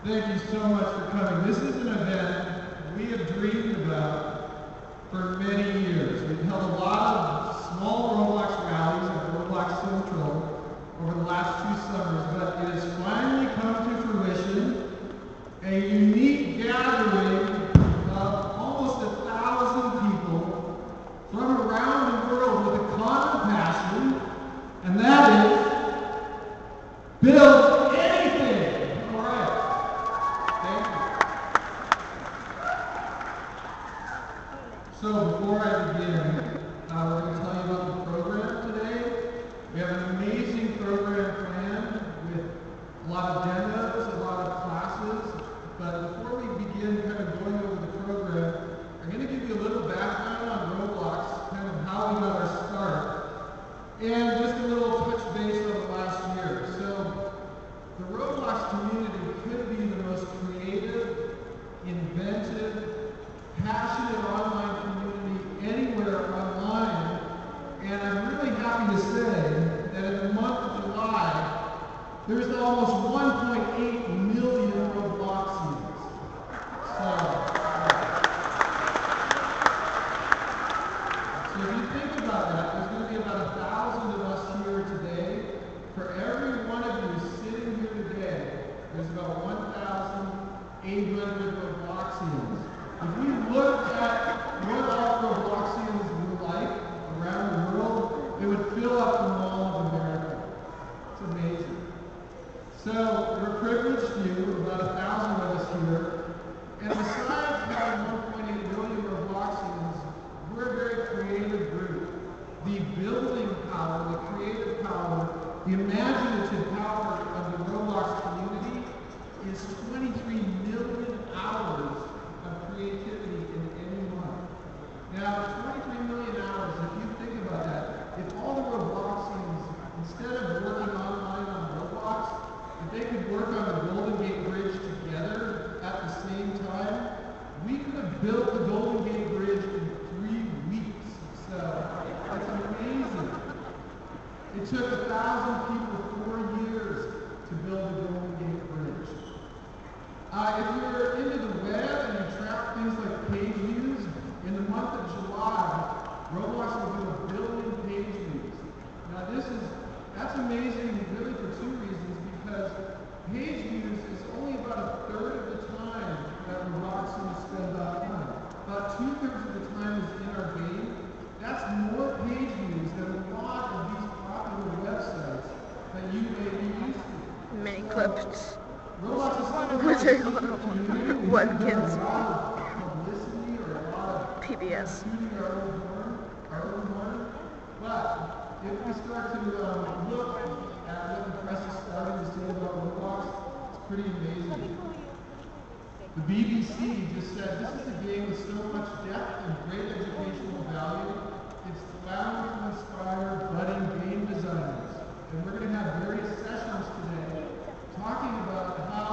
Thank you so much for coming. This is an event we have dreamed about for many years. We've held a lot of small Roblox rallies at Roblox Central over the last 2 summers, but it has finally come to fruition, a unique gathering of almost 1,000 people from around the world with a common passion, and that is build anything. All right. Thank you. So before I begin, we're going to tell you about the program today. We have an amazing program planned with a lot of demos, a lot of classes. But before we begin kind of going over the program, I'm going to give you a little background on Roblox, kind of how we got our start, and just a little touch base on the last year. So the Roblox community could be the most creative, inventive, passionate online community anywhere online. And I'm really happy to say that in the month of July, there's almost 1.8 million Robloxians. So if you think about that, there's going to be about 1,000 of us here today. For every one of you sitting here today, there's about 1,800 Robloxians. If we looked at what all Robloxians were like around the world, it would fill up the Mall of America. It's amazing. So we're a privileged few, about 1,000 of us here, and besides having 1.8 million Robloxians, we're a very creative group. The building power, the creative power, the imaginative power of the Roblox community is 23 million hours of creativity in any month. Now, 23 million hours, if you think about that, if all the Robloxians, instead of working online on Roblox, if they could work on the Golden Gate Bridge together at the same time, we could have built the Golden Gate Bridge in 3 weeks. So, it's amazing. It took 1,000 people 4 years to build the Golden Gate Bridge. If you're into the web and you track things like page views, in the month of July, Roblox will do 1 billion page views. Now that's amazing really for 2 reasons, because page views is only about 1/3 of the time that Robloxians spend offline. About 2/3 of the time is in our game. That's more page views than a lot of these popular websites that you may be used to. Mini clips. Roblox is still a very secret community. What We have kids? a lot of publicity or a lot of PBS. shooting our own horn. But if we start to look at what the press is starting to say about Roblox, it's pretty amazing. The BBC just said, this is a game with so much depth and great educational value. It's bound to inspire budding game designers. And we're going to have various sessions today talking about how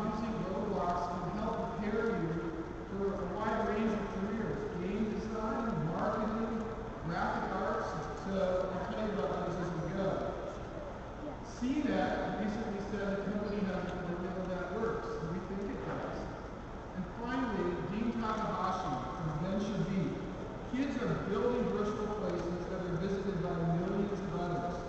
using Roblox can help prepare you for a wide range of careers. Game design, marketing, graphic arts. So I'll tell you about those as we go. CNET recently said the company has a formula that works. We think it does. And finally, Dean Takahashi from Venture B. Kids are building virtual places that are visited by millions of others.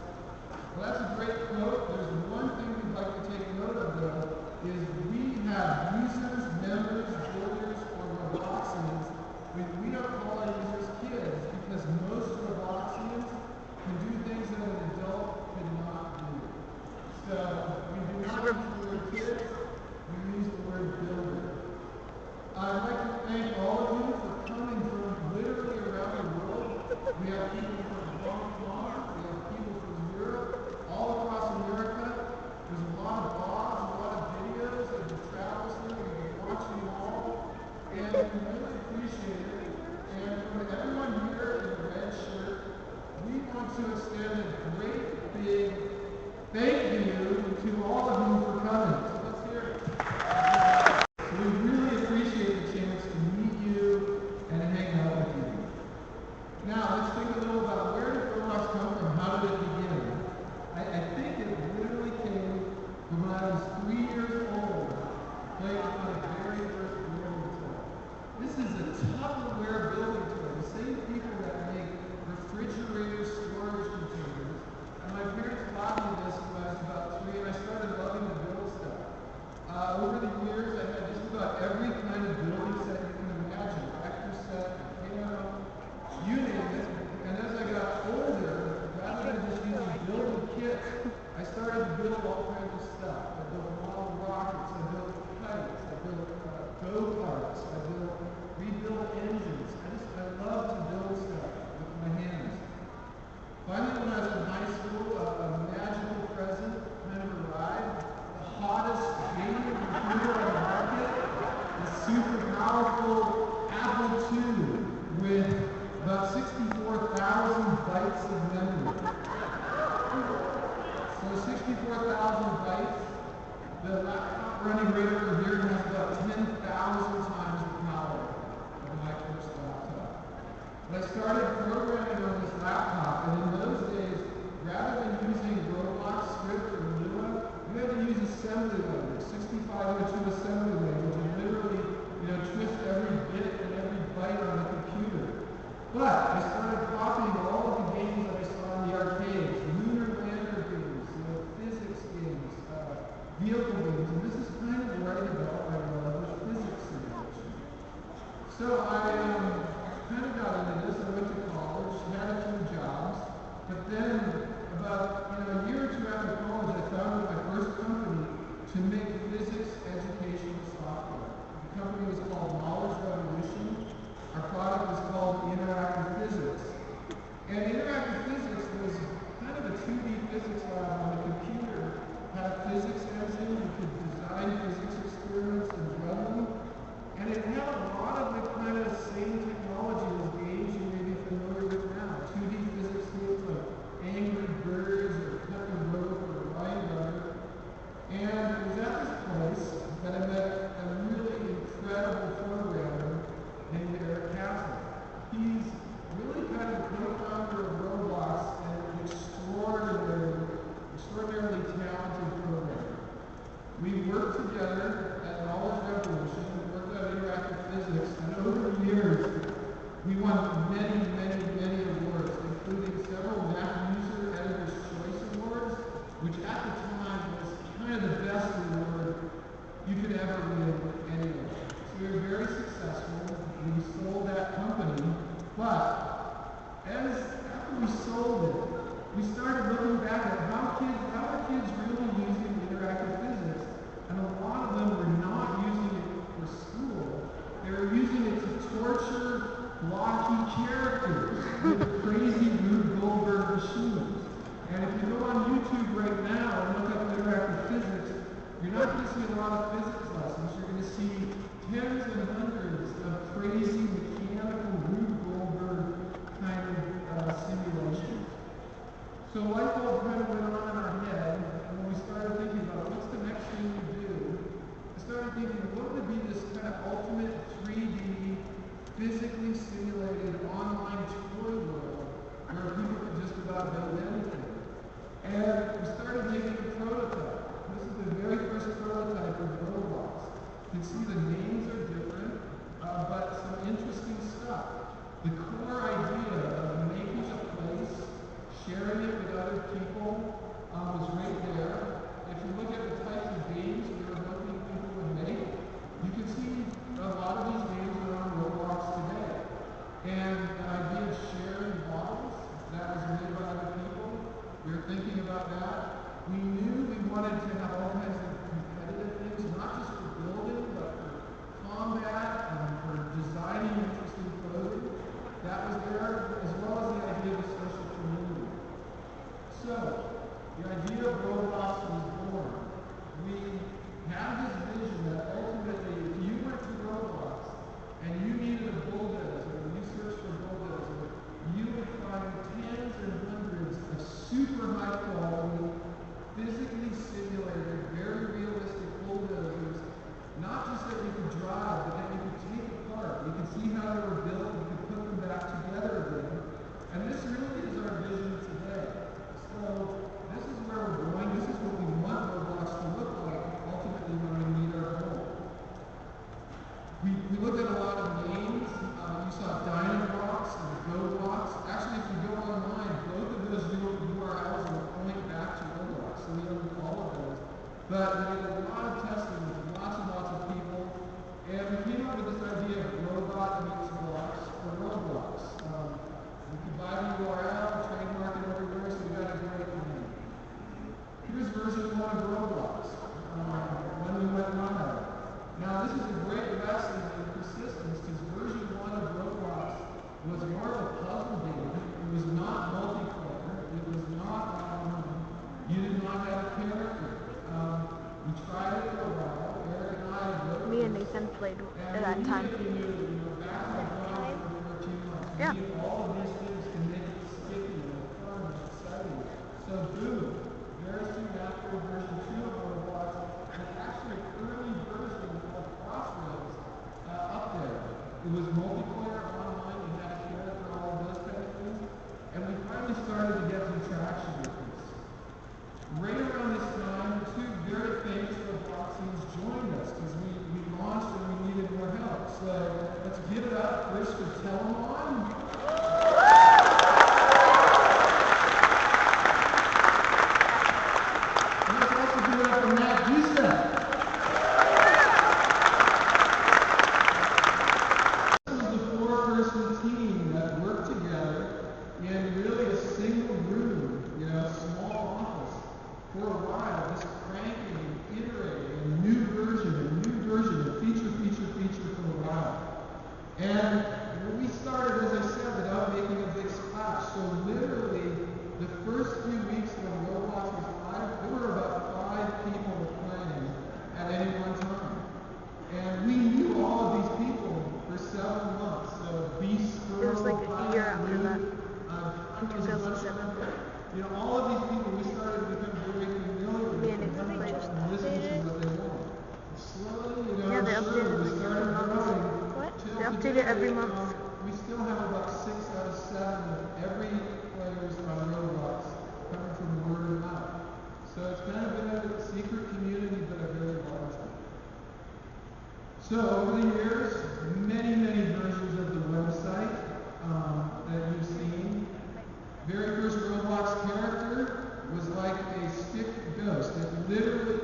Well, that's a great quote. There's one thing we'd like to take note of, though, is we have users, members, builders, or Robloxians. We don't call our users kids because most Robloxians can do things that an adult could not do. So we do not use the word kids, we use the word builder. I'd like to thank all of you for coming from literally around the world. We have people from Hong Kong, we have people from Europe, all across America. There's a lot of blogs, a lot of videos of the travels here. We've been watching you all, and we really appreciate it. And for everyone here in the red shirt, we want to extend a great big thank you to all of you for coming. So let's hear it. So we really appreciate the chance to meet you and hang out with you. Now let's think a little about where did Roblox come from? How did it begin? I think it literally came from when I was 3 years old, 64,000 bytes. The laptop running right over here has about 10,000 times the power of my first laptop. But I started programming on this laptop, and in those days, rather than using Roblox script or Lua, you had to use assembly language, 6502 assembly language, and literally, twist every bit and every byte on the computer. But I started copying all of the games that I saw in the arcades, lunar lander games, physics games, vehicle games, and this is kind of where I developed my love of physics simulation. So I kind of got into this. I went to college, had a few jobs, but then about a year or two after college, I founded my first company to make physics educational software. The company was called Roblox Rally. Our product was called Interactive Physics. And Interactive Physics was kind of a 2D physics lab on the computer. Had a physics engine, you could design physics experiments and run them. And it had a lot of the kind of same technology as games you may be familiar with now. 2D physics games like Angry Birds or Cut the Rope or Ride Runner. And it was at this place that I met a really incredible programmer named Eric Castle. He's really kind of the co-founder of Roblox and an extraordinarily talented programmer. We worked together at Knowledge Revolution and worked on interactive physics, and over the years, we won many, many, many awards, including several Mac User Editor's Choice Awards, which at the time was kind of the best award you could ever win anywhere. So we were very successful. We sold that company, but after we sold it, we started looking back at how are kids really using interactive physics, and a lot of them were not using it for school. They were using it to torture blocky characters with crazy Rube Goldberg machines. And if you go on YouTube right now and look up interactive physics, you're not going to see a lot of physics lessons. You're going to see tens and hundreds of crazy mechanical Rube Goldberg kind of simulations. So light bulb kind of went on in our head, and when we started thinking about what's the next thing we do, I started thinking, what would be this kind of ultimate 3D, physically simulated online toy world where people could just about build anything? And we started making a prototype. This is the very first prototype of Roblox. You can see the names are different, but some interesting stuff. The core idea of making a place, sharing it with other people, was right there. If you look at the types of games we were hoping people would make, you can see a lot of these games are on Roblox today. And the idea of sharing models that was made by other people, we were thinking about that. We knew we wanted to have all kinds of competitive things, not just for building, but for combat and for designing interesting clothing. That was there, as well as the idea of a social community. So, the idea of Roblox was born. We had this vision that ultimately, if you went to Roblox and you needed a bulldozer, and you searched for bulldozer, you would find tens and hundreds of super high quality, physically simulated, very realistic bulldozers, not just that you could drive, but that you could take apart. You could see how they were built, you could put them back together again. And this really is our vision today. So this is where we're going. This is what we want Roblox to look like ultimately when we meet our goal. We looked at a lot of names. You saw Dynablox and GoBlox. Actually, if you go online, both of those URLs will point back to Roblox, so we don't need all of those. But we did a lot of testing with lots and lots of people, and we came up with this idea of robot meets blocks or Roblox. You can buy the URL, trademark it everywhere, so we got a great name. Here's version 1 of Roblox, when we went live. Now this is a great lesson in persistence, because version 1 of Roblox was more of a puzzle game. It was not multiplayer. It was not, you did not have a character. We tried it for a while. Eric and I wrote Me and Nathan played at that time. Yeah. All of these things can make it sticky and fun and exciting. So boom, very soon after It was multiplayer online, you had a character, all of those kind of things. And we finally started to get some traction with this. Right around this time, two very famous Robloxians joined us because we launched and we needed more help. So let's give it up first for Telemon. And let's also give it up for Matt Dusek. This was the four-person team that worked together in really a single room, small office for a while, just cranking and iterating a new version, a feature for a while. And when we started, as I said, without making a big splash, so literally the first few weeks when Roblox was live, there were about 5 people playing at any one time. And we knew all of these people for 7 months. So Beast, It was like a year after that. In 2007. All of these people, we started to become very familiar with them and listen to what they want. Slowly, Yeah, they updated we started growing. What? They update it every month. We still have about 6 out of 7 of every players on Roblox coming from word of mouth. So it's kind of been a secret community, but a very large one. So over the years, many versions of the website that you've seen. Very first Roblox character was like a stick ghost. It literally,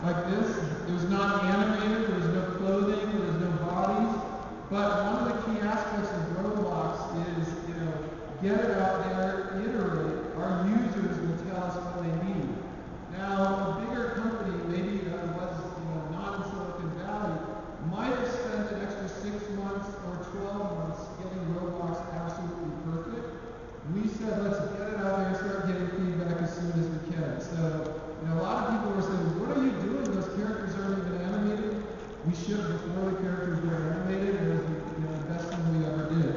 like this. It was not animated, there was no clothing, there was no bodies. But one of the key aspects of Roblox is, get it out there, iterate. Our users will tell us what they need. Now, a bigger company, maybe that was not in Silicon Valley, might have spent an extra 6 months or 12 months getting Roblox absolutely perfect. We said, let's get it out there and start getting feedback as soon as we can. So, a lot of people were saying, what are you doing? Those characters aren't even animated. We shipped before the characters were animated, and it was the best thing we ever did.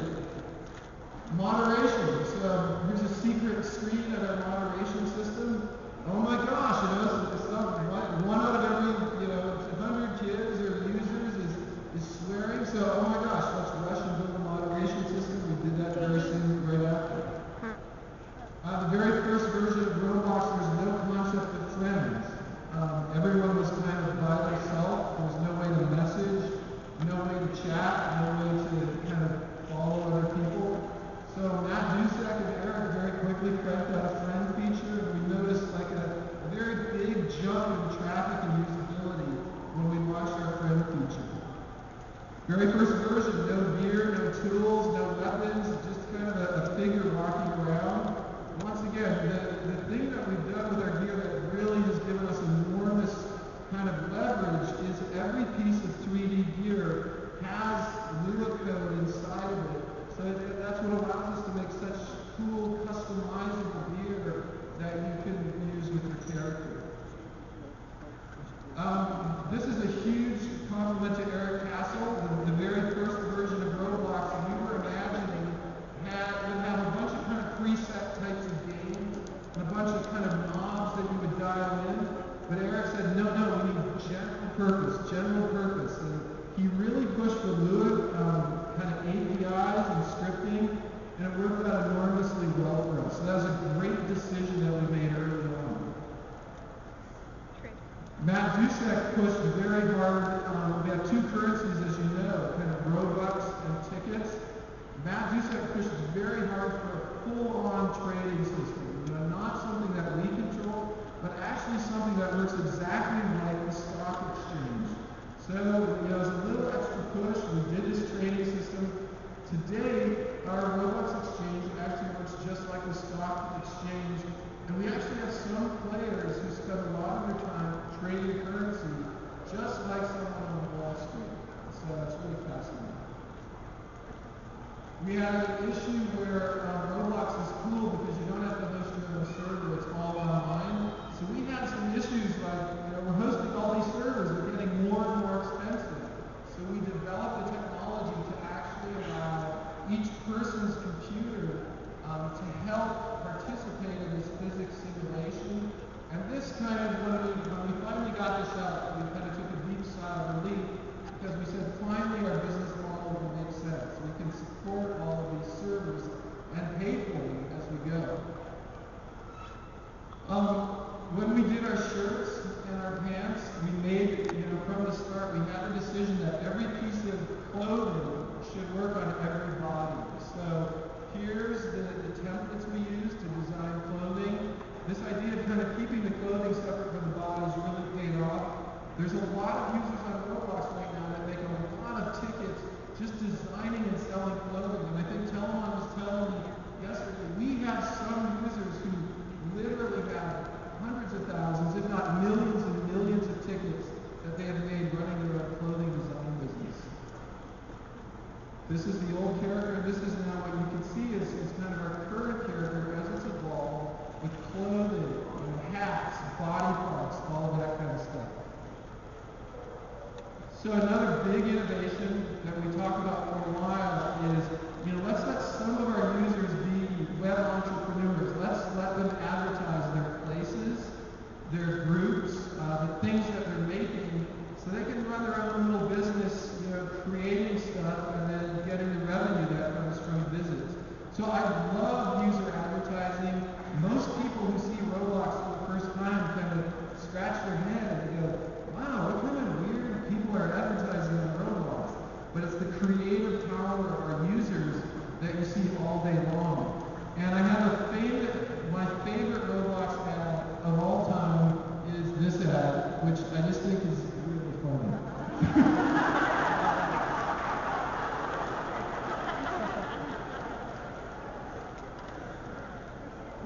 Moderation. So here's a secret screen of our moderation system. Oh my gosh, one out of every 100 kids or users is swearing. So oh my gosh, let's rush and build a moderation system. We did that very soon, right after. The very first version of Roblox, there's no concept of friends. Everyone was kind of by themselves. There was no way to message, no way to chat, no way to kind of follow other people. So Matt Dusek and Eric very quickly cranked out a friend feature, and we noticed like a very big jump in traffic and usability when we launched our friend feature. Very first version, no gear, no tools, no weapons, just kind of a figure walking around. Once again, the thing that we've done with our gear that really has given us enormous kind of leverage is every piece of 3D gear has Lua code inside of it. So that's what allows us to make such cool, customizable gear that you can use with your character. This is a huge compliment to Eric Castle. The very first version of Roblox we were imagining would have a bunch of kind of preset types of games and a bunch of kind of knobs that you would dial in. But Eric said, no, we need general purpose. And he really pushed for Lua kind of APIs and scripting, and it worked out enormously well for us. So that was a great decision that we made early on. Matt Dusek pushed very hard. We have 2 currencies, as you know, kind of Robux and tickets. Matt Dusek pushed very hard for a full-on trading system. Not something that we control, but actually something that works exactly like the stock exchange. So, as a little extra push, we did this trading system. Today, our Roblox exchange actually works just like the stock exchange, and we actually have some players who spend a lot of their time trading currency, just like someone on Wall Street. So that's really fascinating. We had an issue where Roblox is cool because you don't have to host your own server, it's all online. when we did our shirts and our pants, we made, from the start, we had a decision that every piece of clothing should work on every body. So here's the templates we use to design clothing. This idea of kind of keeping the clothing separate from the bodies really paid off. There's a lot of users on Roblox right now that make a lot of tickets just designing and selling clothing. And I think Telemon was telling me yesterday, we have some users who literally have hundreds of thousands, if not millions and millions of tickets that they have made running their own clothing design business. This is the old character, and this is now what you can see is kind of our current character as it's evolved with clothing, hats, body parts, all of that kind of stuff. So another big innovation that we talked about for a while is, let's let some of our users be web entrepreneurs. Let's let them advertise their places, their groups, the things that they're making, so they can run their own little business, creating stuff and then getting the revenue that comes from visits. So I love user advertising. Most people who see Roblox for the first time kind of scratch their head and go, wow, what kind of weird people are advertising on Roblox? But it's the creative power of our users that you see all day long. And I have my favorite Roblox ad of all time is this ad, which I just think is really funny.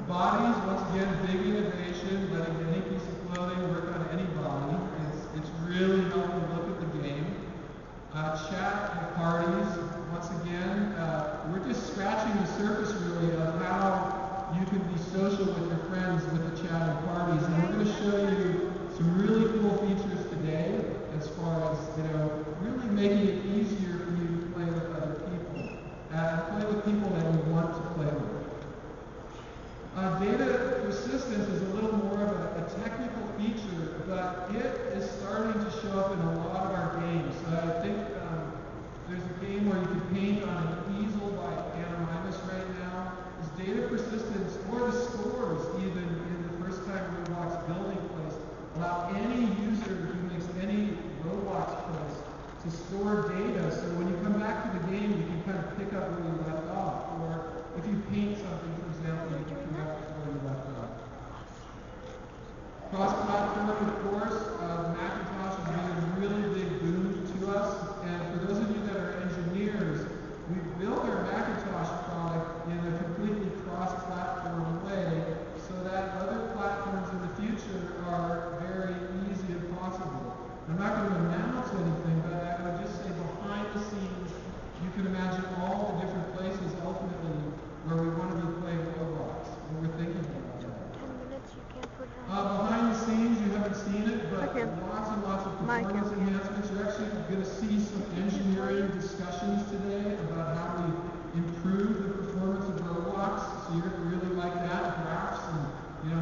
Bodies, once again, big innovation, letting any piece of clothing work on any body. It's really helping look at the game. Chat and parties, once again, we're just scratching the surface really of how you can be social with your friends with the chat and parties. And we're going to show you some really cool features today as far as, really making it easier for you to play with other people and play with people that you want to play with. Data persistence is a little more of a technical feature, but it is starting to show up in a lot of our games. I think there's a game where you can paint on an easel by Anonymous right now. Is data persistence, or the scores even in the first time Roblox building place, allow any user who makes any Roblox place to store data, so when you come back to the game, you can kind of pick up where you left off. Or if you paint something, for example, you can come back to where you left off. Cross-platform, of course, Macintosh has been a really big boon to us. And for those of you that are engineers, we've built our Macintosh product in a completely cross-platform way so that other platforms in the future are very easy and possible. I'm not going to announce anything, but I would just say behind the scenes, you can imagine all the different places ultimately where we want to be playing Roblox, and we're thinking about that. 10 minutes, you can't put it on. Behind the scenes, you haven't seen it, but lots and lots of performance enhancements. You're actually going to see some engineering discussions today about how we improve the performance of Roblox, so you're going to really like that, graphs, and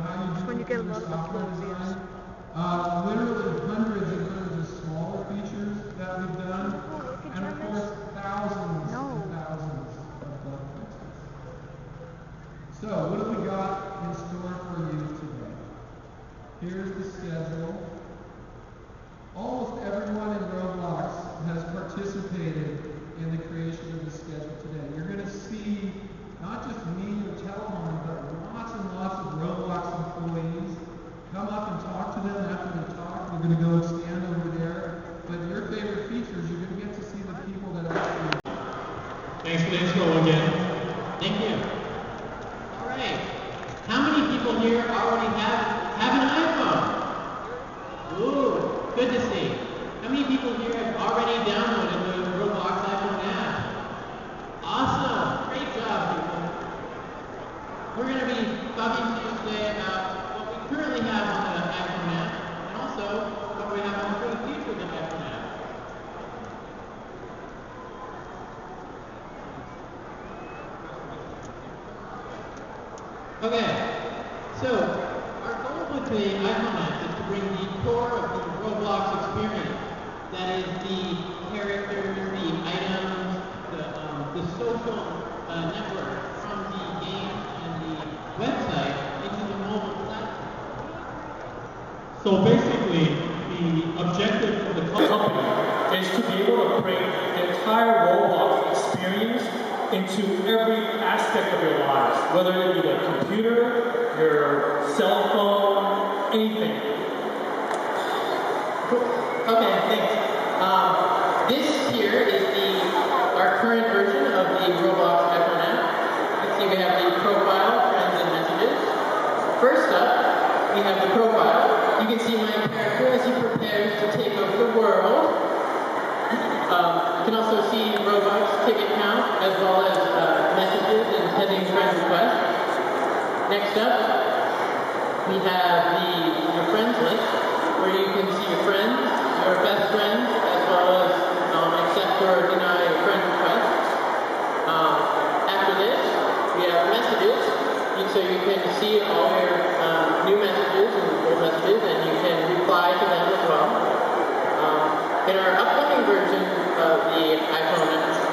how you do computer software design. Literally hundreds and hundreds of smaller features that we've done, and of course thousands and thousands of bug fixes. So what have we got in store for you today? Here's the schedule. Almost everyone in Roblox has participated in the creation of the schedule today. You're going to see not just me or Telemon, but lots and lots of Roblox employees. Come up and talk to them after they talk. We're going to go and stand over there. But your favorite features, you're going to get to see the people that actually... Thanks for the intro again. Thank you. All right. How many people here already have an iPhone? Ooh, good to see. How many people here have already downloaded the Roblox iPhone app? Awesome. Great job, people. We're going to be talking to you today about currently have on the iPhone app, and also what we have on for the future of the iPhone app. Okay, so our goal with the iPhone app is to bring the core of the Roblox experience. That is the characters, the items, the social network from the game and the website into the mobile platform. So basically, the objective of the company is to be able to bring the entire Roblox experience into every aspect of your lives, whether it be the computer, your cell phone, anything. Okay, thanks. This here is our current version of the Roblox iPhone app. You can see we have the profile, friends, and messages. First up, we have the profile. You can see my character as he prepares to take over the world. You can also see Robux ticket count as well as messages and pending friend requests. Next up, we have your friends list, where you can see your friends, your best friends, as well as accept or deny your friend requests. After this, we have messages, so you can see all your new messages and old messages, and you can reply to them as well. In our upcoming version of the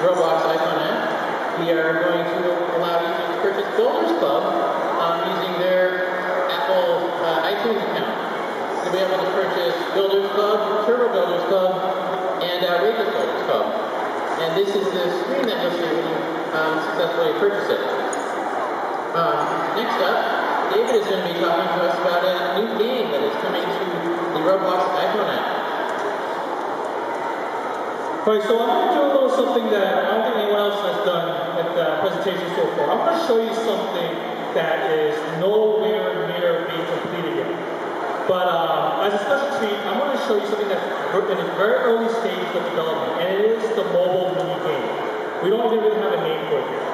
Roblox iPhone app, we are going to allow you to purchase Builders Club using their Apple iTunes account. You'll be able to purchase Builders Club, Turbo Builders Club, and Outrageous Builders Club. And this is the screen that you'll see when you successfully purchase it. Next up, David is going to be talking to us about a new game that is coming to the Roblox iPhone app. Alright, so I'm going to do a little something that I don't think anyone else has done at the presentation so far. I'm going to show you something that is nowhere near being completed yet. But as a special treat, I'm going to show you something that's in its very early stages of development, and it is the mobile mini game. We don't even really have a name for it yet.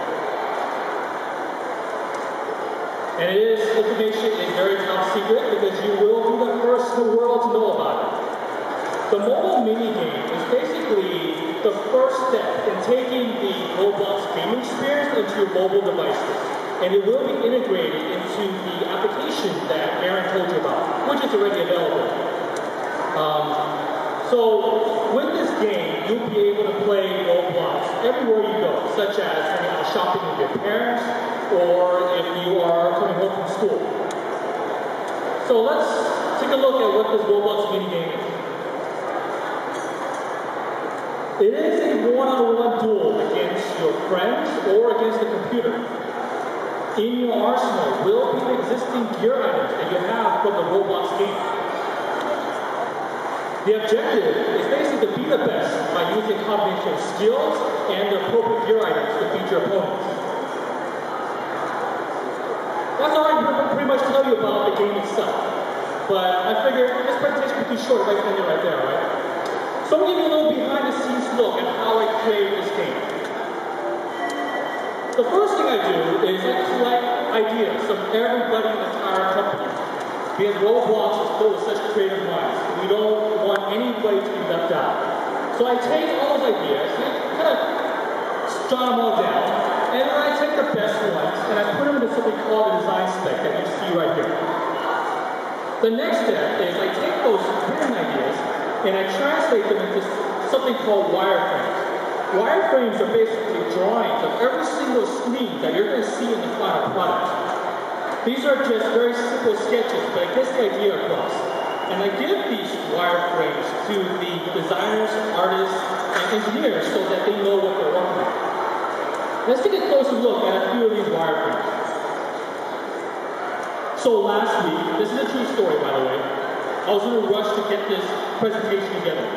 And information is very top secret because you will be the first in the world to know about it. The mobile mini game is basically the first step in taking the Roblox gaming experience into your mobile devices. And it will be integrated into the application that Aaron told you about, which is already available. So with this game, you'll be able to play Roblox everywhere you go, such as hanging out shopping with your parents, or if you are coming home from school. So let's take a look at what this Roblox mini game is. It is a one-on-one duel against your friends or against the computer. In your arsenal will be the existing gear items that you have from the Roblox game. The objective is basically to be the best by using a combination of skills and the appropriate gear items to beat your opponents. That's all I can pretty much tell you about the game itself. But I figured this presentation would be too short if I can end it right there, right? So I'm going to give you a little behind-the-scenes look at how I created this game. The first thing I do is I collect ideas from everybody in the entire company. Because Roblox is full of such creative minds. We don't want anybody to be left out. So I take all those ideas, and I kind of jot them all down, and then I take the best ones, and I put them into something called a design spec that you see right here. The next step is I take those written ideas, and I translate them into something called wireframes. Wireframes are basically drawings of every single screen that you're going to see in the final product. These are just very simple sketches, but it gets the idea across. And I give these wireframes to the designers, artists, and engineers so that they know what they're working on. Let's take a closer look at a few of these wireframes. So last week, this is a true story by the way, I was in a rush to get this presentation together.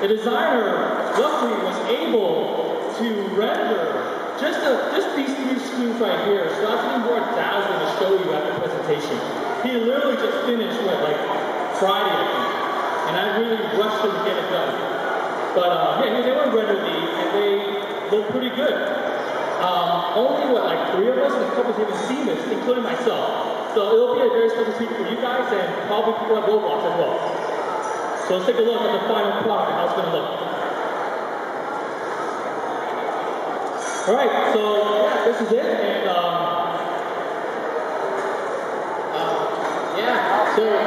The designer, luckily, was able to render just these three screens right here, so I have more dazzling to show you at the presentation. He literally just finished, Friday, I think. And I really rushed him to get it done. But yeah, he was able to render these, and they look pretty good. Only, 3 of us in the company have even seen this, including myself. So it'll be a very special treat for you guys, and probably people at Roblox as well. So let's take a look at the final product and how it's going to look. Alright, so yeah, this is it, and yeah, so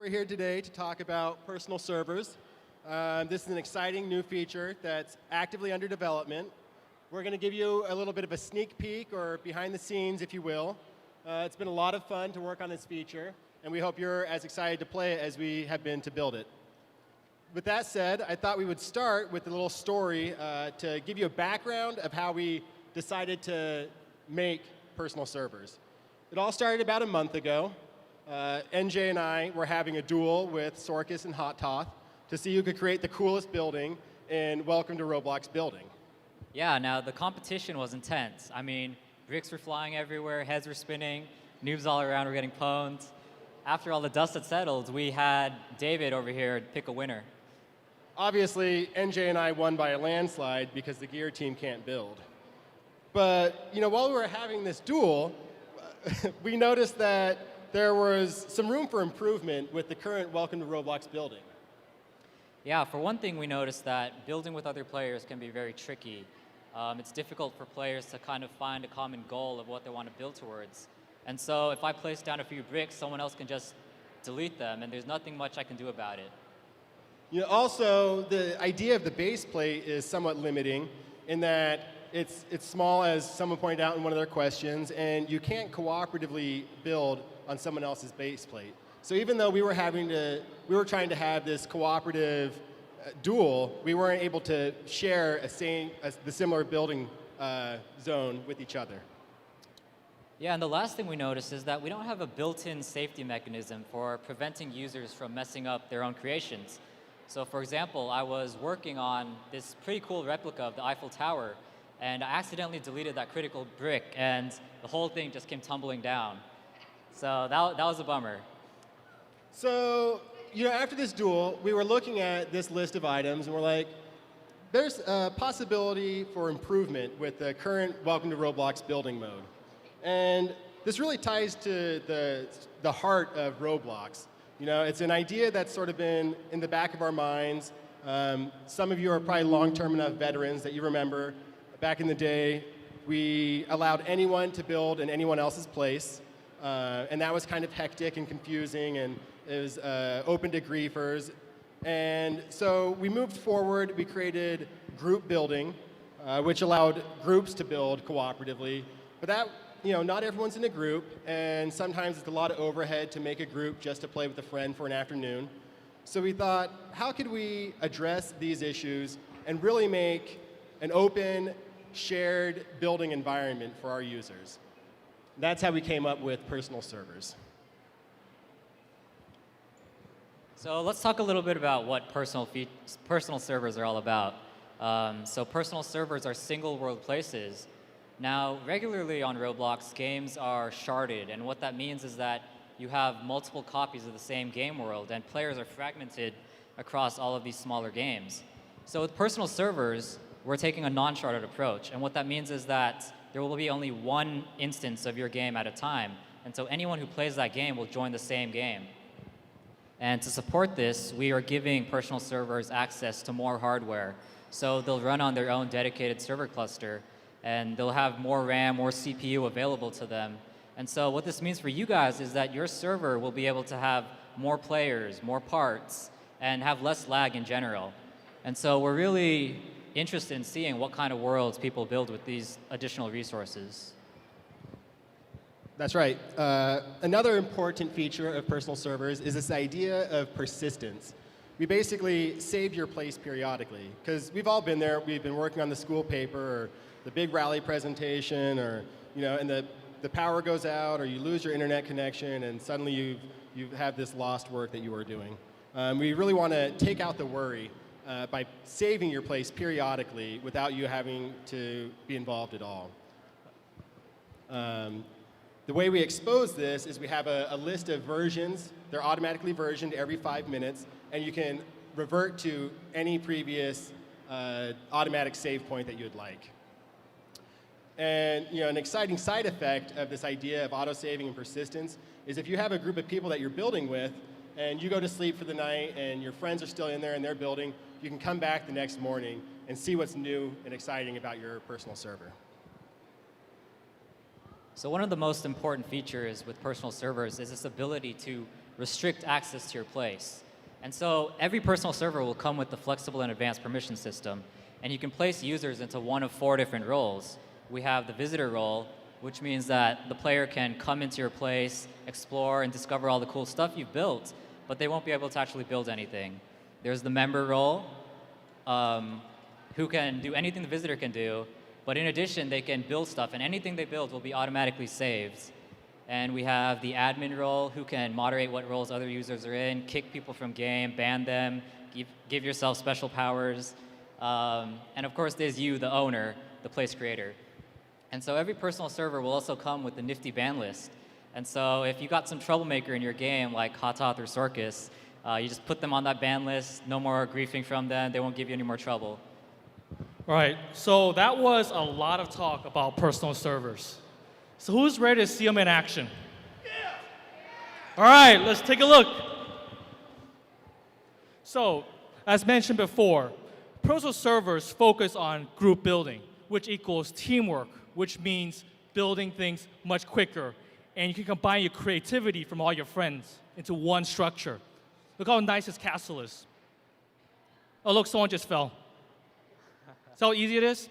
We're here today to talk about personal servers. This is an exciting new feature that's actively under development. We're going to give you a little bit of a sneak peek or behind the scenes, if you will. It's been a lot of fun to work on this feature, and we hope you're as excited to play it as we have been to build it. With that said, I thought we would start with a little story to give you a background of how we decided to make personal servers. It all started about a month ago. NJ and I were having a duel with Sorkus and Hot Toth to see who could create the coolest building in Welcome to Roblox building. Yeah, now the competition was intense. I mean, bricks were flying everywhere, heads were spinning, noobs all around were getting pwned. After all the dust had settled, we had David over here pick a winner. Obviously, NJ and I won by a landslide because the gear team can't build. But, while we were having this duel, we noticed that there was some room for improvement with the current Welcome to Roblox building. Yeah, for one thing, we noticed that building with other players can be very tricky. It's difficult for players to kind of find a common goal of what they want to build towards. And so if I place down a few bricks, someone else can just delete them, and there's nothing much I can do about it. Also, the idea of the base plate is somewhat limiting in that it's small, as someone pointed out in one of their questions, and you can't cooperatively build on someone else's base plate. So even though we were trying to have this cooperative duel, we weren't able to share the similar building zone with each other. Yeah, and the last thing we noticed is that we don't have a built-in safety mechanism for preventing users from messing up their own creations. So for example, I was working on this pretty cool replica of the Eiffel Tower, and I accidentally deleted that critical brick, and the whole thing just came tumbling down. So that was a bummer. So, after this duel, we were looking at this list of items, and we're like, there's a possibility for improvement with the current Welcome to Roblox building mode. And this really ties to the heart of Roblox. It's an idea that's sort of been in the back of our minds. Some of you are probably long-term enough veterans that you remember back in the day, we allowed anyone to build in anyone else's place. And that was kind of hectic and confusing, and it was open to griefers. And so we moved forward. We created group building, which allowed groups to build cooperatively. But that, not everyone's in a group, and sometimes it's a lot of overhead to make a group just to play with a friend for an afternoon. So we thought, how could we address these issues and really make an open, shared building environment for our users? That's how we came up with personal servers. So let's talk a little bit about what personal servers are all about. So personal servers are single world places. Now, regularly on Roblox, games are sharded, and what that means is that you have multiple copies of the same game world, and players are fragmented across all of these smaller games. So with personal servers, we're taking a non-sharded approach, and what that means is that there will be only one instance of your game at a time, and so anyone who plays that game will join the same game. And to support this, we are giving personal servers access to more hardware, so they'll run on their own dedicated server cluster, and they'll have more RAM, more CPU available to them. And so what this means for you guys is that your server will be able to have more players, more parts, and have less lag in general. And so we're really interested in seeing what kind of worlds people build with these additional resources. That's right. Another important feature of personal servers is this idea of persistence. We basically save your place periodically, because we've all been there. We've been working on the school paper or the big rally presentation, or and the power goes out, or you lose your internet connection, and suddenly you have this lost work that you were doing. We really want to take out the worry by saving your place periodically without you having to be involved at all. The way we expose this is we have a list of versions. They're automatically versioned every 5 minutes, and you can revert to any previous automatic save point that you would like. And an exciting side effect of this idea of autosaving and persistence is if you have a group of people that you're building with, and you go to sleep for the night, and your friends are still in there and they're building, you can come back the next morning and see what's new and exciting about your personal server. So one of the most important features with personal servers is this ability to restrict access to your place. And so every personal server will come with the flexible and advanced permission system, and you can place users into one of 4 different roles. We have the visitor role, which means that the player can come into your place, explore, and discover all the cool stuff you've built, but they won't be able to actually build anything. There's the member role, who can do anything the visitor can do, but in addition, they can build stuff, and anything they build will be automatically saved. And we have the admin role, who can moderate what roles other users are in, kick people from game, ban them, give yourself special powers. And of course, there's you, the owner, the place creator. And so every personal server will also come with a nifty ban list. And so if you got some troublemaker in your game, like Hototh or Sorkus, you just put them on that ban list, no more griefing from them, they won't give you any more trouble. All right, so that was a lot of talk about personal servers. So who's ready to see them in action? Yeah. All right, let's take a look. So, as mentioned before, personal servers focus on group building, which equals teamwork, which means building things much quicker. And you can combine your creativity from all your friends into one structure. Look how nice this castle is. Oh, look, someone just fell. See how easy it is?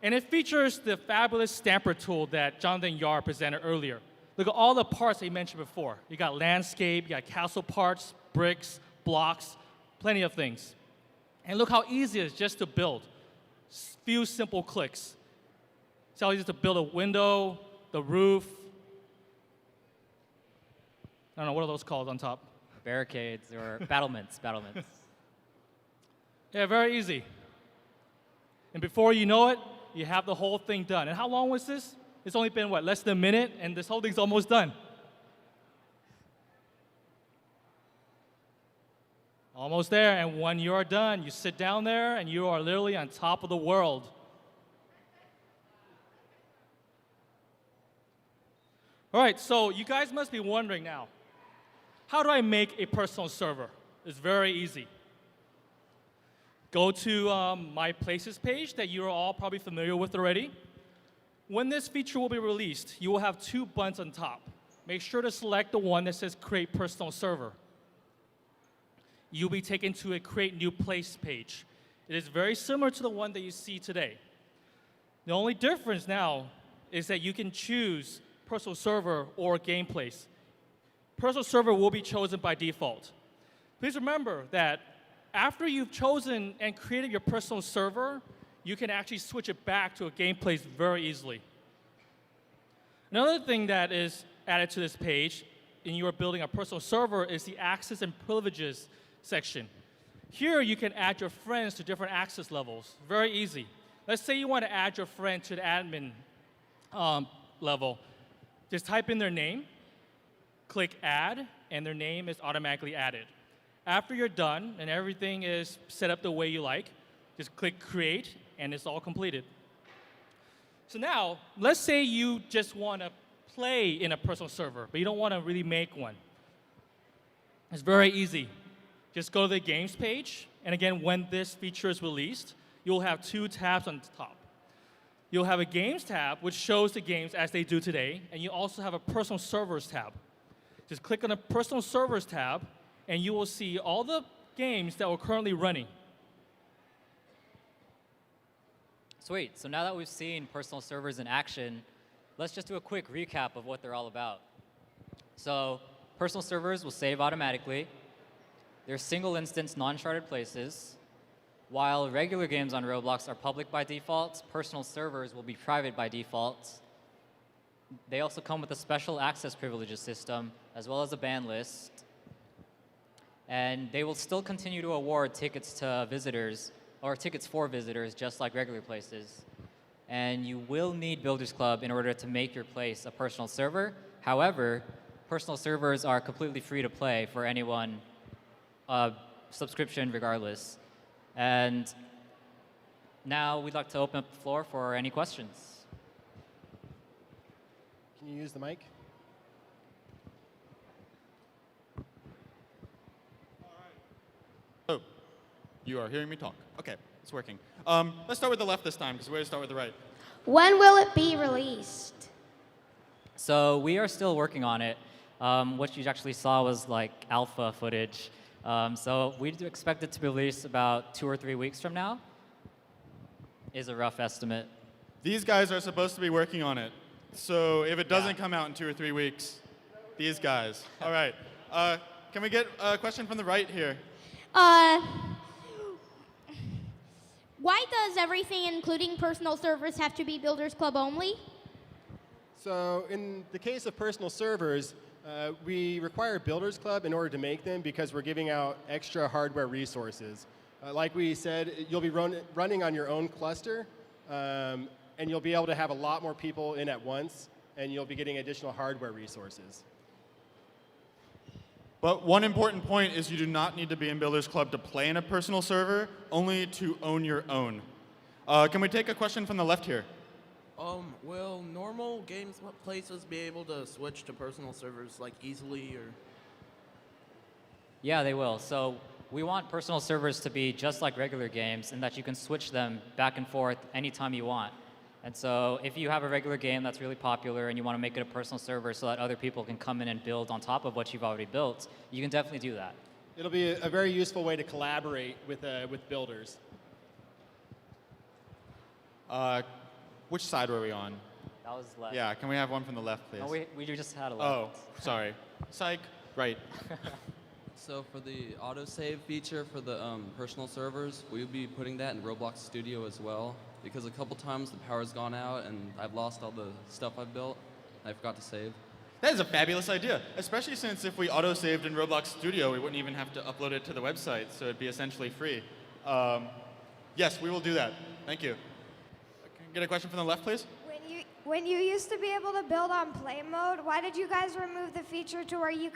And it features the fabulous stamper tool that Jonathan Yar presented earlier. Look at all the parts that he mentioned before. You got landscape, you got castle parts, bricks, blocks, plenty of things. And look how easy it is just to build. Few simple clicks. See how easy it is to build a window, the roof. I don't know, what are those called on top? Barricades or battlements, battlements. Yeah, very easy. And before you know it, you have the whole thing done. And how long was this? It's only been, what, less than a minute, and this whole thing's almost done. Almost there, and when you're done, you sit down there, and you are literally on top of the world. All right, so you guys must be wondering now, how do I make a personal server? It's very easy. Go to my Places page that you're all probably familiar with already. When this feature will be released, you will have 2 buttons on top. Make sure to select the one that says Create Personal Server. You'll be taken to a Create New Place page. It is very similar to the one that you see today. The only difference now is that you can choose Personal Server or Game Place. Personal Server will be chosen by default. Please remember that after you've chosen and created your personal server, you can actually switch it back to a game place very easily. Another thing that is added to this page when you are building a personal server is the access and privileges section. Here you can add your friends to different access levels. Very easy. Let's say you want to add your friend to the admin level. Just type in their name, click add, and their name is automatically added. After you're done and everything is set up the way you like, just click create and it's all completed. So now, let's say you just want to play in a personal server, but you don't want to really make one. It's very easy. Just go to the games page, and again, when this feature is released, you'll have 2 tabs on the top. You'll have a games tab, which shows the games as they do today, and you also have a personal servers tab. Just click on the personal servers tab, and you will see all the games that we're currently running. Sweet. So now that we've seen personal servers in action, let's just do a quick recap of what they're all about. So personal servers will save automatically. They're single instance, non-sharded places. While regular games on Roblox are public by default, personal servers will be private by default. They also come with a special access privileges system, as well as a ban list. And they will still continue to award tickets to visitors, or tickets for visitors, just like regular places. And you will need Builders Club in order to make your place a personal server. However, personal servers are completely free to play for anyone, subscription regardless. And now we'd like to open up the floor for any questions. Can you use the mic? Oh, you are hearing me talk. Okay, it's working. Let's start with the left this time, because we're going to start with the right. When will it be released? So we are still working on it. What you actually saw was like alpha footage. So we do expect it to be released about 2 or 3 weeks from now, is a rough estimate. These guys are supposed to be working on it. So if it doesn't come out in 2 or 3 weeks, these guys. All right. Can we get a question from the right here? Why does everything, including personal servers, have to be Builders Club only? So in the case of personal servers, we require Builders Club in order to make them because we're giving out extra hardware resources. Like we said, you'll be running on your own cluster, and you'll be able to have a lot more people in at once, and you'll be getting additional hardware resources. But one important point is you do not need to be in Builders Club to play in a personal server, only to own your own. Can we take a question from the left here? Will normal games places be able to switch to personal servers like easily or? Yeah, they will. So we want personal servers to be just like regular games in that you can switch them back and forth anytime you want. And so if you have a regular game that's really popular and you want to make it a personal server so that other people can come in and build on top of what you've already built, you can definitely do that. It'll be a very useful way to collaborate with builders. Which side were we on? That was left. Yeah, can we have one from the left, please? No, we just had a left. Oh, sorry. Psych. Right. So for the autosave feature for the personal servers, will you be putting that in Roblox Studio as well? Because a couple times the power's gone out and I've lost all the stuff I've built. I forgot to save. That is a fabulous idea, especially since if we auto-saved in Roblox Studio, we wouldn't even have to upload it to the website, so it'd be essentially free. Yes, we will do that. Thank you. Can I get a question from the left, please? When you used to be able to build on play mode, why did you guys remove the feature to where you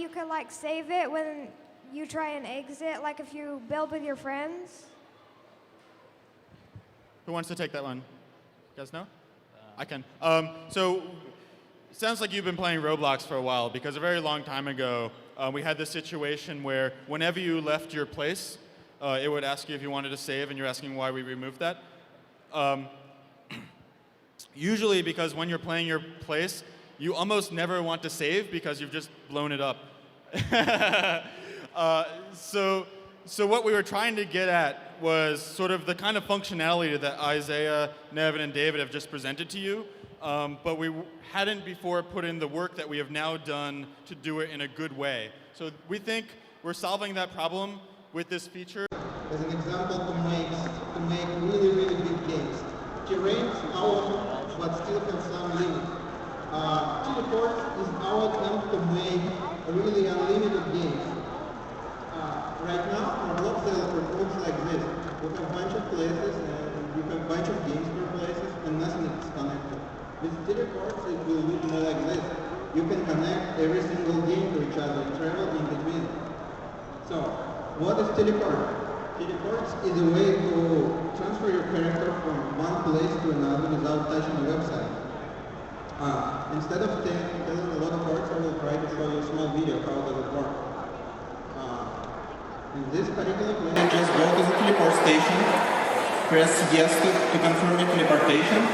could like save it when you try and exit, like if you build with your friends? Who wants to take that one? You guys know? I can. So, sounds like you've been playing Roblox for a while, because a very long time ago, we had this situation where whenever you left your place, it would ask you if you wanted to save, and you're asking why we removed that. Usually because when you're playing your place, you almost never want to save because you've just blown it up. So what we were trying to get at was sort of the kind of functionality that Isaiah, Nevin, and David have just presented to you, but we hadn't before put in the work that we have now done to do it in a good way. So we think we're solving that problem with this feature. As an example, to make really, really big games. Terrain's powerful, but still has some limit. Teleport is our attempt to make really unlimited games. Right now, Roblox looks like this. We have a bunch of places, and we have a bunch of games per places, and nothing is connected. With teleports, it will look more like this. You can connect every single game to each other and travel in between. So, what is teleport? Teleports is a way to transfer your character from one place to another without touching the website. Instead of telling a lot of words, I will try to show you a small video how does it work. In this particular place, you just go to the teleport station, press yes to confirm your teleportation,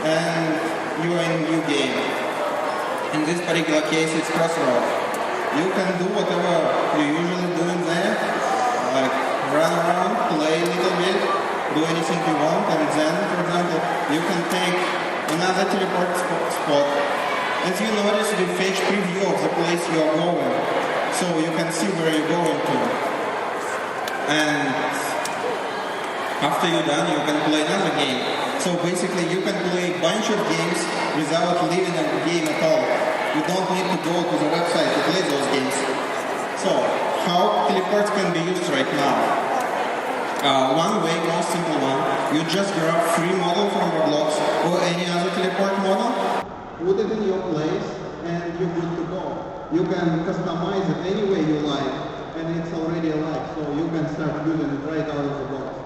and you are in a new game. In this particular case, it's Crossroads. You can do whatever you usually do in there, like run around, play a little bit, do anything you want, and then, for example, you can take another teleport spot. As you notice, you fetch preview of the place you are going, so you can see where you're going to. And after you're done, you can play another game. So basically, you can play a bunch of games without leaving a game at all. You don't need to go to the website to play those games. So, how teleports can be used right now? One way, most simple one, you just grab free model from Roblox or any other teleport model, put it in your place, and you're good to go. You can customize it any way you like. And it's already alive, so you can start using it right out of the box.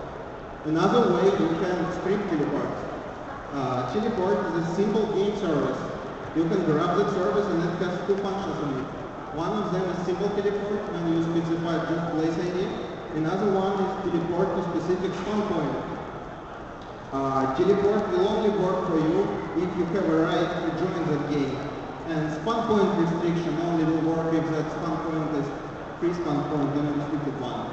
Another way, you can script teleport. Teleport is a simple game service. You can grab that service and it has two functions on it. One of them is simple teleport when you specify just place ID. Another one is teleport to specific spawn point. Teleport will only work for you if you have a right to join that game. And spawn point restriction only will work if that spawn point is free spawn point, then a restricted one.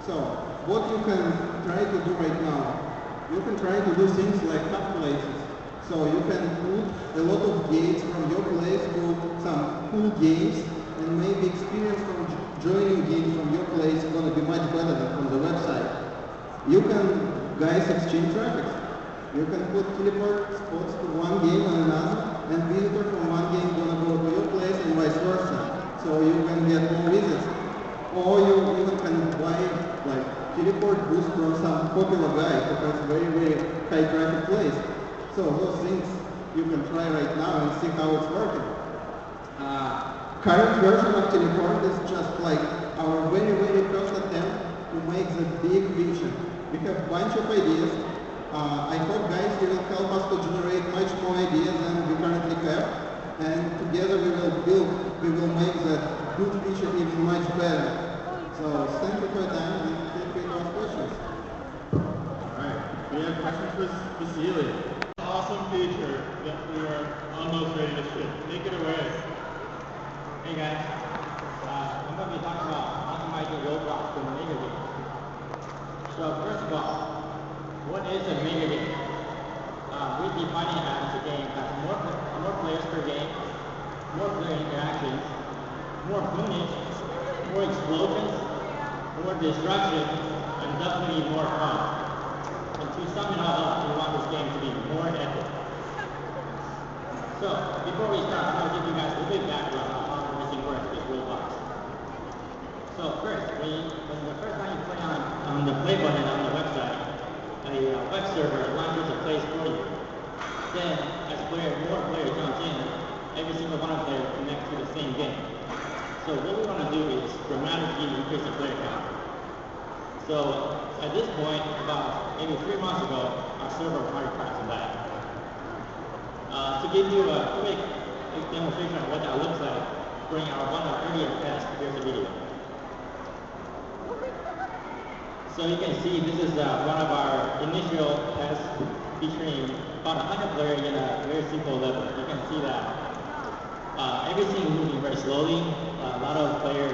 So, what you can try to do right now, you can try to do things like hub places. So you can put a lot of gates from your place to some cool games, and maybe experience from joining games from your place is going to be much better than from the website. You can, guys, exchange traffic. You can put teleport spots to one game and another, and visitor from one game going to go to your place and vice versa. So you can get more visits. Or you even can buy like teleport boost from some popular guy who has very, very high traffic place. So those things you can try right now and see how it's working. Current version of teleport is just like our very, very first attempt to make the big vision. We have a bunch of ideas. I hope, guys, you will help us to generate much more ideas than we currently have. And together we will make that good feature even much better. So thank you for your time and feel free to ask questions. Alright, we have questions for Vasily. Awesome feature that we are almost ready to ship. Take it away. Hey guys, I'm going to be talking about optimizing Roblox for mega game. So first of all, what is a mega game? We define it as a game that has more players per game, more player interactions, more bonus, more explosions, more destruction, and definitely more fun. And to sum it all up, we want this game to be more epic. So, before we start, I'm going to give you guys a little bit of background on how everything works with Roblox. So first, when the first time you play on the play button on the website, a web server launches a place for you. Then, as more players jump in, every single one of them connects to the same game. So what we want to do is dramatically increase the player count. So at this point, about maybe 3 months ago, our server was already crashed and died. To give you a quick demonstration of what that looks like during one of our earlier tests, here's a video. So you can see this is one of our initial tests featuring about 100 players in a very simple level. You can see that everything is moving very slowly. A lot of players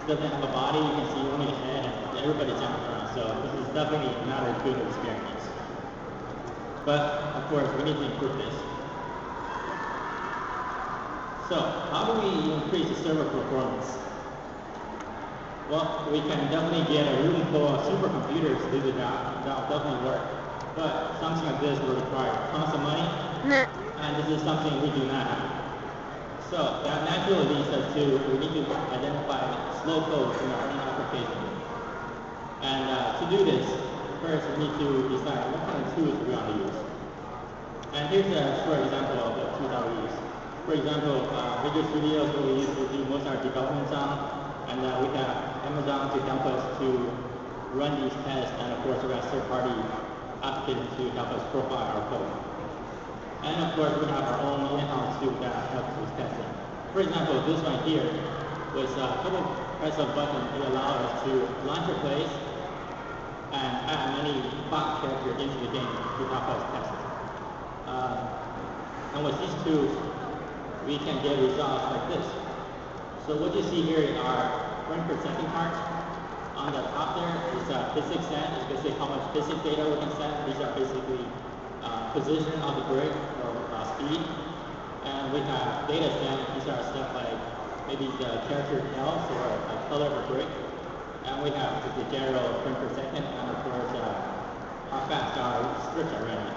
doesn't have a body. You can see only the head and everybody jumping around. So this is definitely not a good experience. But of course, we need to improve this. So how do we increase the server performance? Well, we can definitely get a room full of supercomputers to do the job. That will definitely work. But something like this will require tons of money, and this is something we do not have. So that naturally leads us to we need to identify slow codes in our own application. And to do this, first we need to decide what kind of tools we want to use. And here's a short example of the tools that we use. For example, Visual Studio is what we use to do most of our developments on, and we have Amazon to help us to run these tests, and of course we have third-party applications to help us profile our code. And of course we have our own in-house tool that helps with testing. For example, this one here was a couple press of button. It allowed us to launch a place and add many bot characters into the game to help us test it. And with these tools, we can get results like this. So what you see here are frame per second charts. On the top there is physics set. You can see how much physics data we can set. These are basically position of the brick or speed. And we have data set. These are stuff like maybe the character health or a color of a brick. And we have just the general frame per second, and of course how fast our scripts are running.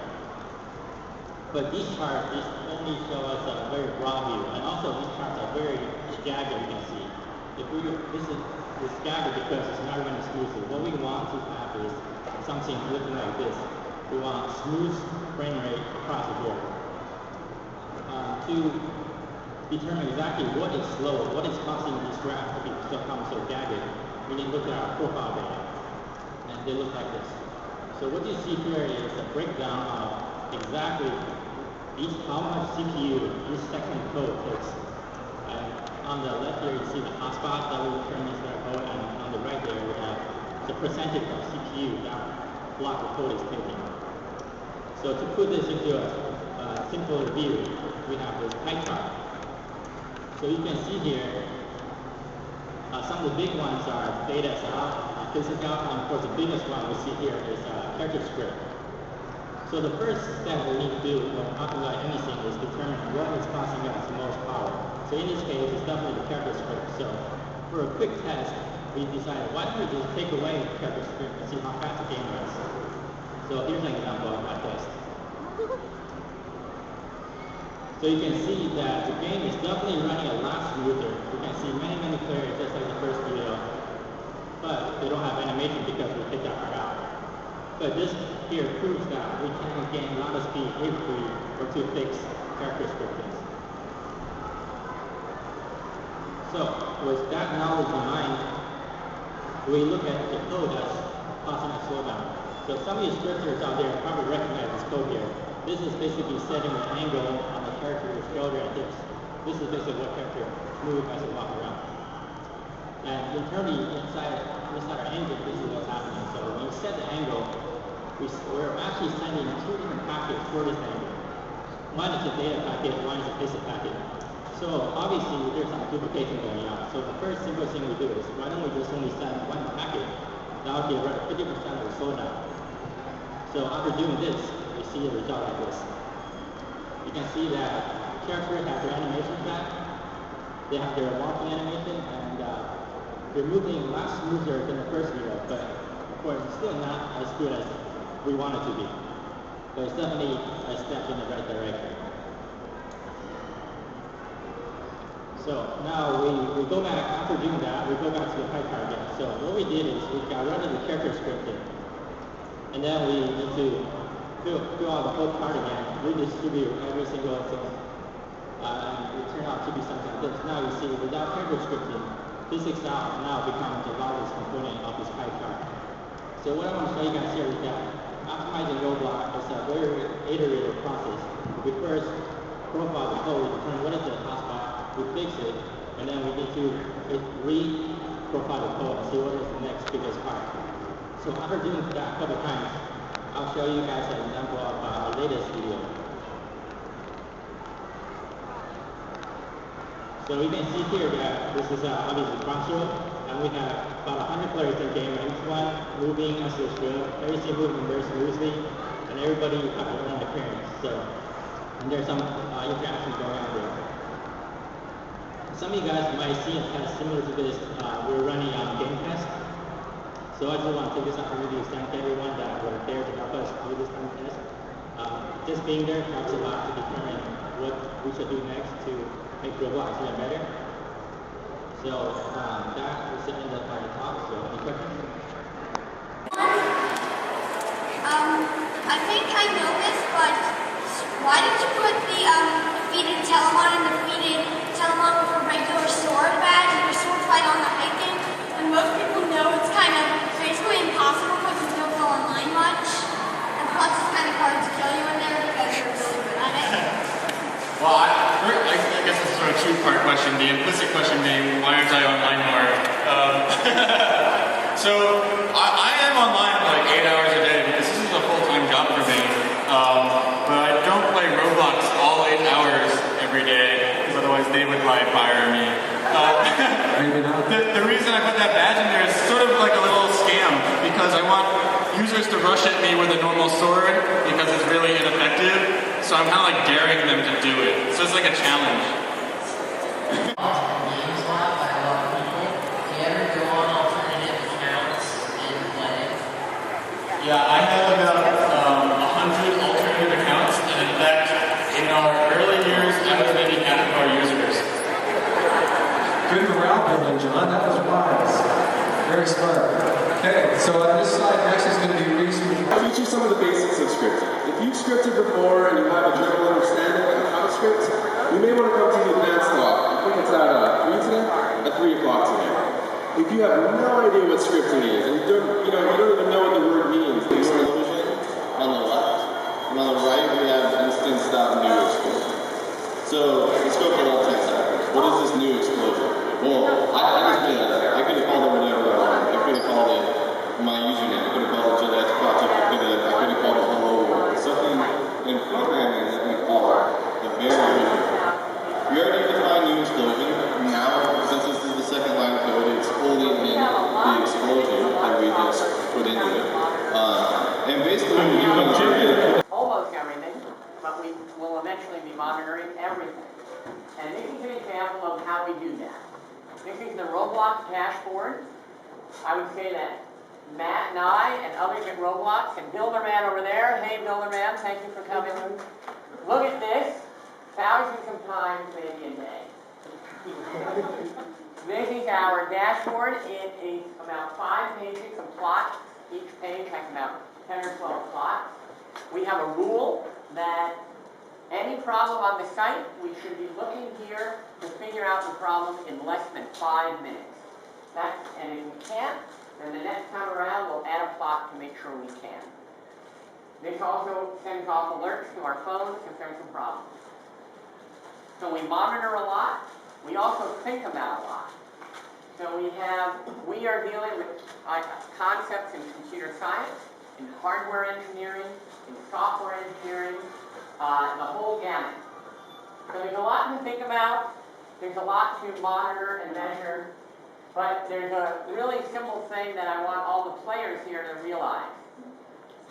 But these charts, these only show us a very broad view, and also these charts are very jagged, you can see. This is jagged because it's not even exclusive. What we want to have is something looking like this. We want smooth frame rate across the board. To determine exactly what is slow, what is causing these graphs to become so jagged, we need to look at our profile data, and they look like this. So what you see here is a breakdown of exactly how much CPU each section of code takes. And on the left here, you see the hotspot that will return this code, and on the right there, we have the percentage of CPU that block of code is taking. So to put this into a simple view, we have this pie chart. So you can see here, some of the big ones are data out, physics out, and of course the biggest one we see here is character script. So the first step we need to do when talking about anything is determine what is costing us the most power. So in this case, it's definitely the character script. So for a quick test, we decided why don't we just take away the character script and see how fast the game runs. So here's an example of that test. So you can see that the game is definitely running a lot smoother. You can see many players just like the first video, but they don't have animation because we picked that part out. But this here proves that we can gain a lot of speed if we were to fix character scripting. So with that knowledge in mind, we look at the code that's causing a slowdown. So some of you scripters out there probably recognize this code here. This is basically setting the angle on the character's shoulder and hips. This is basically what character move as they walk around. And internally inside our engine, this is what's happening. So when we set the angle, we're actually sending two different packets for this angle. One is a data packet, one is a basic packet. So obviously there's some duplication going on. So the first simple thing we do is why don't we just only send one packet? That would get rid of 50% of the slowdown. So after doing this, we see a result like this. You can see that characters have their animation back. They have their walking animation, and they're moving a lot smoother than the first video, but of course it's still not as good as we want it to be. But it's definitely a step in the right direction. So now we go back, after doing that, we go back to the PyCard again. So what we did is we got rid of the character scripting. And then we need to fill out the whole card again, redistribute every single thing. And it turned out to be something like this. Now you see, without character scripting, physics out now becomes the largest component of this PyCard. So what I want to show you guys here is that optimizing Roblox is a very iterative process. We first profile the code, determine what is the hotspot, we fix it, and then we need to re-profile the code and see what is the next biggest part. So after doing that a couple times, I'll show you guys an example of our latest video. So you can see here that this is obviously Crossroad, and we have about 100 players in the game, and each one moving as they should, everything moving very smoothly, and everybody have their own appearance. So, and there's some interaction going on there. Some of you guys might see a test similar to this. We're running on Game Test. So I just want to take this opportunity to thank everyone that were there to help us do this kind of test. Just being there helps a lot to determine what we should do next to make Roblox even better. So that is the end of my talk. So any questions? I think I know this, but why did you put the defeated Telemon and defeated Telemon with a regular sword badge and your sword fight on the hiking? And most people know it's kind of basically impossible because you don't go online much. And plus it's kind of hard to kill you in there because you're really good at it. Well, I guess this is sort of a two-part question. The implicit question being, why aren't I online more? So I am online like 8 hours a day because this is a full-time job for me. But I don't play Roblox all 8 hours every day because otherwise they would probably fire me. The reason I put that badge in there is sort of like a little scam because I want users to rush at me with a normal sword because it's really ineffective. So I'm kind of like daring them to do it. So it's like a challenge. Yeah, I have about 100 alternative accounts, and in fact, in our early years, I was maybe half of our users. Good morale building, John. That was wise. Very smart. Okay, so on this slide next is going to be research. I'll teach you some of the basics of scripting. If you've scripted before and you have a general understanding of how to script, you may want to come to the advanced talk. I think it's at 3 today? At 3 o'clock today. If you have no idea what scripting is, and you don't even know what the word means, the explosion on the left, and on the right we have instant.new explosion. So let's go for all 10 seconds. What is this new explosion? Well, I just did that. I could have called it whatever I wanted. I could have called it my username. I could have called it Gillette Project. I could have called it Hello World. Something in programming that we call the variable. We already defined new explosion. put into it. And basically, when you do almost everything, but we will eventually be monitoring everything. And this is an example of how we do that. This is the Roblox dashboard. I would say that Matt and I and others at Roblox, and Builderman over there, hey Builderman, thank you for coming. Look at this, thousands of times, maybe a day. This is our dashboard. It is about 5 pages of plots. Each page has about 10 or 12 plots. We have a rule that any problem on the site, we should be looking here to figure out the problem in less than 5 minutes. And if we can't, then the next time around we'll add a plot to make sure we can. This also sends off alerts to our phones if there's a problem. So we monitor a lot. We also think about a lot. So we are dealing with concepts in computer science, in hardware engineering, in software engineering, the whole gamut. So there's a lot to think about, there's a lot to monitor and measure, but there's a really simple thing that I want all the players here to realize.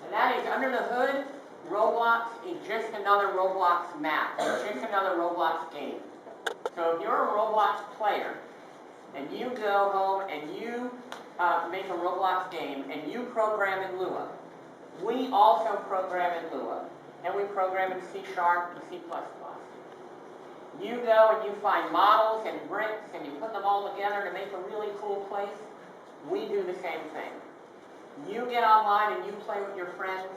And that is, under the hood, Roblox is just another Roblox map. It's just another Roblox game. So if you're a Roblox player, and you go home and you make a Roblox game, and you program in Lua, we also program in Lua, and we program in C# and C++. You go and you find models and bricks, and you put them all together to make a really cool place. We do the same thing. You get online and you play with your friends.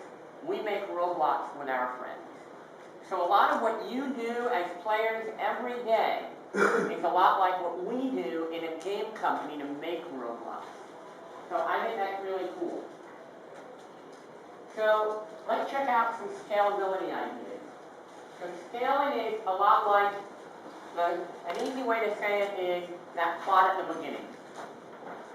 We make Roblox with our friends. So a lot of what you do as players every day is a lot like what we do in a game company to make Roblox. So I think that's really cool. So let's check out some scalability ideas. So scaling is a lot like, an easy way to say it is that plot at the beginning.